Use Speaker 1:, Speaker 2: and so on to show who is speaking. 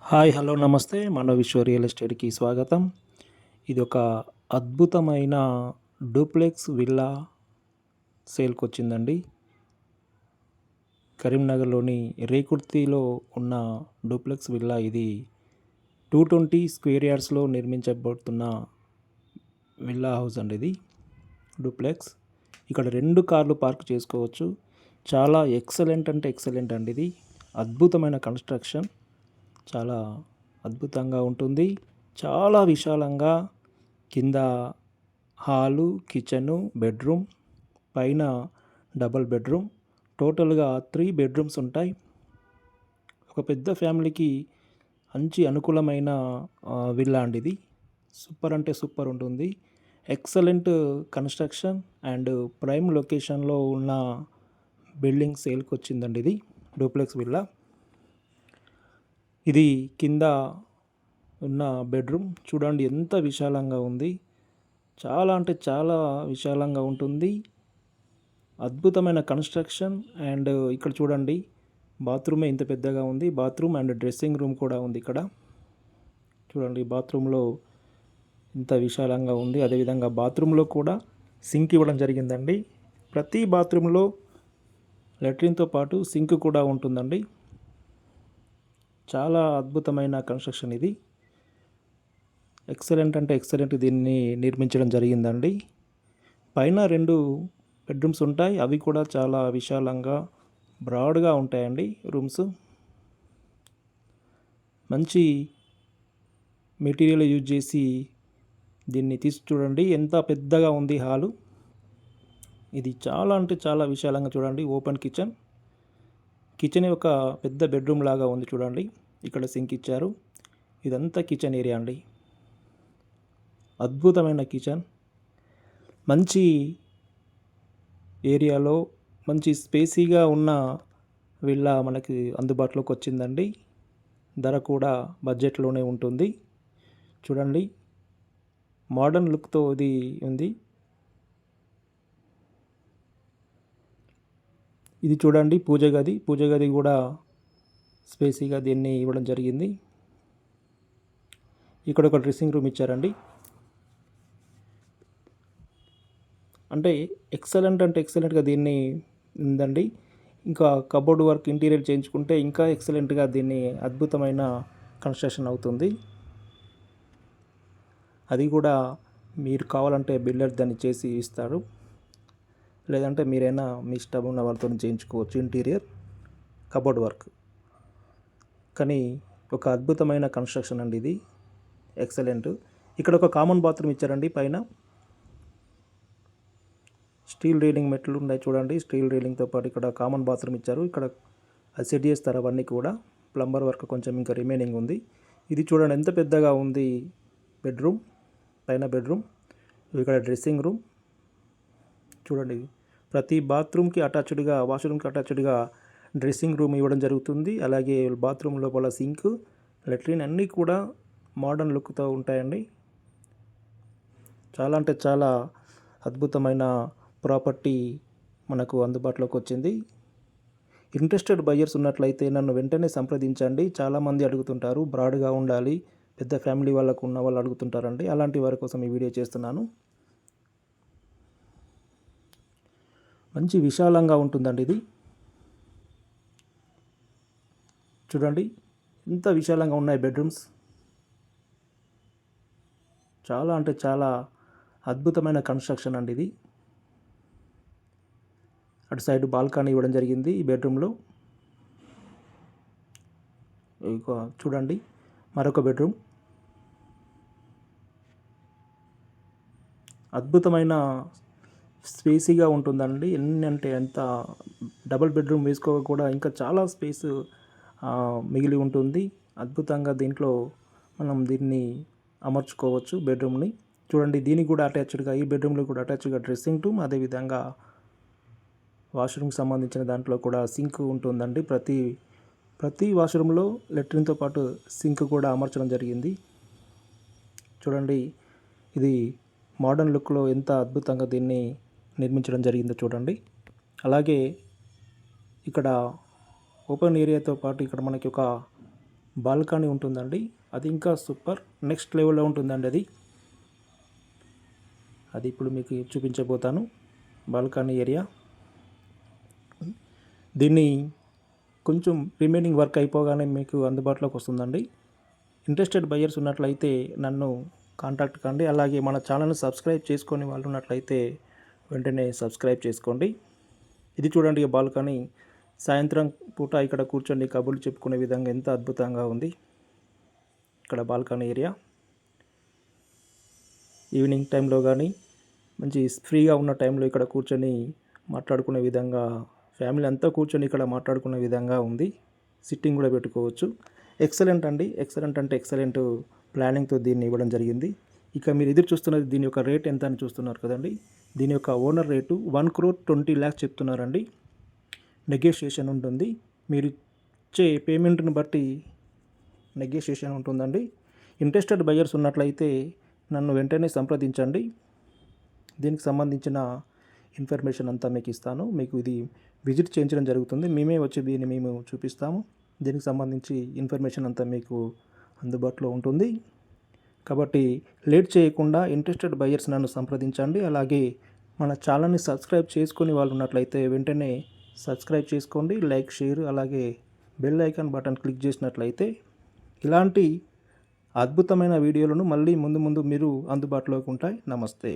Speaker 1: Hi hello నమస్తే మన విశ్వ రియల్ ఎస్టేట్కి స్వాగతం. ఇది ఒక అద్భుతమైన డూప్లెక్స్ విల్లా సేల్కి వచ్చిందండి. కరీంనగర్లోని రేకుర్తిలో ఉన్న డూప్లెక్స్ విల్లా ఇది 220 స్క్వేర్ యార్డ్స్లో నిర్మించబడుతున్న విల్లా హౌస్ అండి. ఇది డూప్లెక్స్. ఇక్కడ 2 కార్లు పార్క్ చేసుకోవచ్చు. చాలా ఎక్సలెంట్ అంటే ఎక్సలెంట్ అండి. ఇది అద్భుతమైన కన్స్ట్రక్షన్, చాలా అద్భుతంగా ఉంటుంది. చాలా విశాలంగా కింద హాలు, కిచెను, బెడ్రూమ్, పైన డబల్ బెడ్రూమ్, టోటల్గా 3 బెడ్రూమ్స్ ఉంటాయి. ఒక పెద్ద ఫ్యామిలీకి మంచి అనుకూలమైన విల్లా అండి. ఇది సూపర్ అంటే సూపర్ ఉంటుంది. ఎక్సలెంట్ కన్స్ట్రక్షన్ అండ్ ప్రైమ్ లొకేషన్లో ఉన్న బిల్డింగ్ సేల్కి వచ్చిందండి. ఇది డూప్లెక్స్ విల్లా. ఇది కింద ఉన్న బెడ్రూమ్ చూడండి ఎంత విశాలంగా ఉంది. చాలా అంటే చాలా విశాలంగా ఉంటుంది. అద్భుతమైన కన్స్ట్రక్షన్. అండ్ ఇక్కడ చూడండి బాత్రూమే ఇంత పెద్దగా ఉంది. బాత్రూమ్ అండ్ డ్రెస్సింగ్ రూమ్ కూడా ఉంది. ఇక్కడ చూడండి బాత్రూంలో ఇంత విశాలంగా ఉంది. అదేవిధంగా బాత్రూంలో కూడా సింక్ ఇవ్వడం జరిగిందండి. ప్రతి బాత్రూంలో లెట్రిన్తో పాటు సింక్ కూడా ఉంటుందండి. చాలా అద్భుతమైన కన్స్ట్రక్షన్ ఇది. ఎక్సలెంట్ అంటే ఎక్సలెంట్ దీన్ని నిర్మించడం జరిగిందండి. పైన 2 బెడ్రూమ్స్ ఉంటాయి. అవి కూడా చాలా విశాలంగా బ్రాడ్గా ఉంటాయండి రూమ్స్. మంచి మెటీరియల్ యూజ్ చేసి దీన్ని తీసి చూడండి ఎంత పెద్దగా ఉంది హాలు. ఇది చాలా అంటే చాలా విశాలంగా చూడండి. ఓపెన్ కిచెన్ ఒక పెద్ద బెడ్రూమ్ లాగా ఉంది చూడండి. ఇక్కడ సింక్ ఇచ్చారు. ఇదంతా కిచెన్ ఏరియా అండి. అద్భుతమైన కిచెన్, మంచి ఏరియాలో మంచి స్పేసీగా ఉన్న విల్లా మనకి అందుబాటులోకి వచ్చిందండి. ధర కూడా బడ్జెట్లోనే ఉంటుంది. చూడండి మోడర్న్ లుక్తో ఇది ఉంది. ఇది చూడండి పూజ గది కూడా స్పేసీగా దీన్ని ఇవ్వడం జరిగింది. ఇక్కడ ఒక డ్రెస్సింగ్ రూమ్ ఇచ్చారండి. అంటే ఎక్సలెంట్గా దీన్ని ఉందండి. ఇంకా కబోర్డ్ వర్క్ ఇంటీరియర్ చేయించుకుంటే ఇంకా ఎక్సలెంట్గా దీన్ని అద్భుతమైన కన్స్ట్రక్షన్ అవుతుంది. అది కూడా మీరు కావాలంటే బిల్డర్ దాన్ని చేసి ఇస్తారు, లేదంటే మీరైనా మీ ఇష్టం ఉన్న వాళ్ళతో చేయించుకోవచ్చు ఇంటీరియర్ కబోర్డ్ వర్క్. కానీ ఒక అద్భుతమైన కన్స్ట్రక్షన్ అండి ఇది. ఎక్సలెంట్. ఇక్కడ ఒక కామన్ బాత్రూమ్ ఇచ్చారండి. పైన స్టీల్ రీలింగ్ మెట్లు ఉన్నాయి చూడండి. స్టీల్ రీలింగ్తో పాటు ఇక్కడ కామన్ బాత్రూమ్ ఇచ్చారు. ఇక్కడ అది సెట్ చేస్తారు అవన్నీ కూడా. ప్లంబర్ వర్క్ కొంచెం ఇంకా రిమైనింగ్ ఉంది. ఇది చూడండి ఎంత పెద్దగా ఉంది బెడ్రూమ్. పైన బెడ్రూమ్, ఇక్కడ డ్రెస్సింగ్ రూమ్ చూడండి. ప్రతి బాత్రూమ్కి అటాచ్డ్గా, వాష్రూమ్కి అటాచ్డ్గా డ్రెస్సింగ్ రూమ్ ఇవ్వడం జరుగుతుంది. అలాగే బాత్రూమ్ లోపల సింక్, లెట్రిన్ అన్నీ కూడా మోడర్న్ లుక్తో ఉంటాయండి. చాలా అంటే చాలా అద్భుతమైన ప్రాపర్టీ మనకు అందుబాటులోకి వచ్చింది. ఇంట్రెస్టెడ్ బయ్యర్స్ ఉన్నట్లయితే నన్ను వెంటనే సంప్రదించండి. చాలామంది అడుగుతుంటారు బ్రాడ్గా ఉండాలి, పెద్ద ఫ్యామిలీ వాళ్ళకు ఉన్న వాళ్ళు అడుగుతుంటారండి. అలాంటి వారి కోసం ఈ వీడియో చేస్తున్నాను. మంచి విశాలంగా ఉంటుందండి ఇది. చూడండి ఎంత విశాలంగా ఉన్నాయి బెడ్రూమ్స్. చాలా అంటే చాలా అద్భుతమైన కన్స్ట్రక్షన్ అండి ఇది. అటు సైడ్ బాల్కనీ ఇవ్వడం జరిగింది ఈ బెడ్రూమ్లో. ఇక చూడండి మరొక బెడ్రూమ్. అద్భుతమైన స్పేసీగా ఉంటుందండి. ఎన్ని అంటే ఎంత డబుల్ బెడ్రూమ్ వేసుకోక కూడా ఇంకా చాలా స్పేస్ మిగిలి ఉంటుంది. అద్భుతంగా దీంట్లో మనం దీన్ని అమర్చుకోవచ్చు బెడ్రూమ్ని. చూడండి దీనికి కూడా అటాచ్డ్గా, ఈ బెడ్రూమ్లో కూడా అటాచ్డ్గా డ్రెస్సింగ్ రూమ్, అదేవిధంగా వాష్రూమ్కి సంబంధించిన దాంట్లో కూడా సింక్ ఉంటుందండి. ప్రతి వాష్రూమ్లో లెట్రిన్తో పాటు సింక్ కూడా అమర్చడం జరిగింది. చూడండి ఇది మోడర్న్ లుక్లో ఎంత అద్భుతంగా దీన్ని నిర్మించడం జరిగిందో చూడండి. అలాగే ఇక్కడ ఓపెన్ ఏరియాతో పాటు ఇక్కడ మనకి ఒక బాల్కనీ ఉంటుందండి. అది ఇంకా సూపర్ నెక్స్ట్ లెవెల్లో ఉంటుందండి అది. అది ఇప్పుడు మీకు చూపించబోతాను బాల్కనీ ఏరియా. దీన్ని కొంచెం రిమైనింగ్ వర్క్ అయిపోగానే మీకు అందుబాటులోకి వస్తుందండి. ఇంట్రెస్టెడ్ బయర్స్ ఉన్నట్లయితే నన్ను కాంటాక్ట్ కండి. అలాగే మన ఛానల్ని సబ్స్క్రైబ్ చేసుకొని వాళ్ళు ఉన్నట్లయితే వెంటనే సబ్స్క్రైబ్ చేసుకోండి. ఇది చూడండి ఈ బాల్కనీ. సాయంత్రం పూట ఇక్కడ కూర్చొని కబుర్లు చెప్పుకునే విధంగా ఎంత అద్భుతంగా ఉంది. ఇక్కడ బాల్కనీ ఏరియా ఈవినింగ్ టైంలో కానీ మంచి ఫ్రీగా ఉన్న టైంలో ఇక్కడ కూర్చొని మాట్లాడుకునే విధంగా, ఫ్యామిలీ అంతా కూర్చొని ఇక్కడ మాట్లాడుకునే విధంగా ఉంది. సిట్టింగ్ కూడా పెట్టుకోవచ్చు. ఎక్సలెంట్ అండి. ఎక్సలెంట్ అంటే ఎక్సలెంట్ ప్లానింగ్తో దీన్ని ఇవ్వడం జరిగింది. ఇక మీరు ఎదురు చూస్తున్నది దీని యొక్క రేట్ ఎంత అని చూస్తున్నారు కదండి. దీని యొక్క ఓనర్ రేటు 1,20,00,000 చెప్తున్నారండి. నెగోషియేషన్ ఉంటుంది. మీరు ఇచ్చే పేమెంట్ని బట్టి నెగోషియేషన్ ఉంటుందండి. ఇంట్రెస్టెడ్ బయర్స్ ఉన్నట్లయితే నన్ను వెంటనే సంప్రదించండి. దీనికి సంబంధించిన ఇన్ఫర్మేషన్ అంతా మీకు ఇస్తాను. మీకు ఇది విజిట్ చేయించడం జరుగుతుంది. మేమే వచ్చి దీన్ని మేము చూపిస్తాము. దీనికి సంబంధించి ఇన్ఫర్మేషన్ అంతా మీకు అందుబాటులో ఉంటుంది. కాబట్టి లేట్ చేయకుండా ఇంట్రెస్టెడ్ బయర్స్ నన్ను సంప్రదించండి. అలాగే మన ఛానల్ని సబ్స్క్రైబ్ చేసుకొని వాళ్ళు ఉన్నట్లయితే వెంటనే సబ్స్క్రైబ్ చేసుకోండి. లైక్, షేర్, అలాగే బెల్ ఐకాన్ బటన్ క్లిక్ చేసినట్లయితే ఇలాంటి అద్భుతమైన వీడియోలను మళ్ళీ ముందు మీరు అందుబాటులోకి ఉంటాయి. నమస్తే.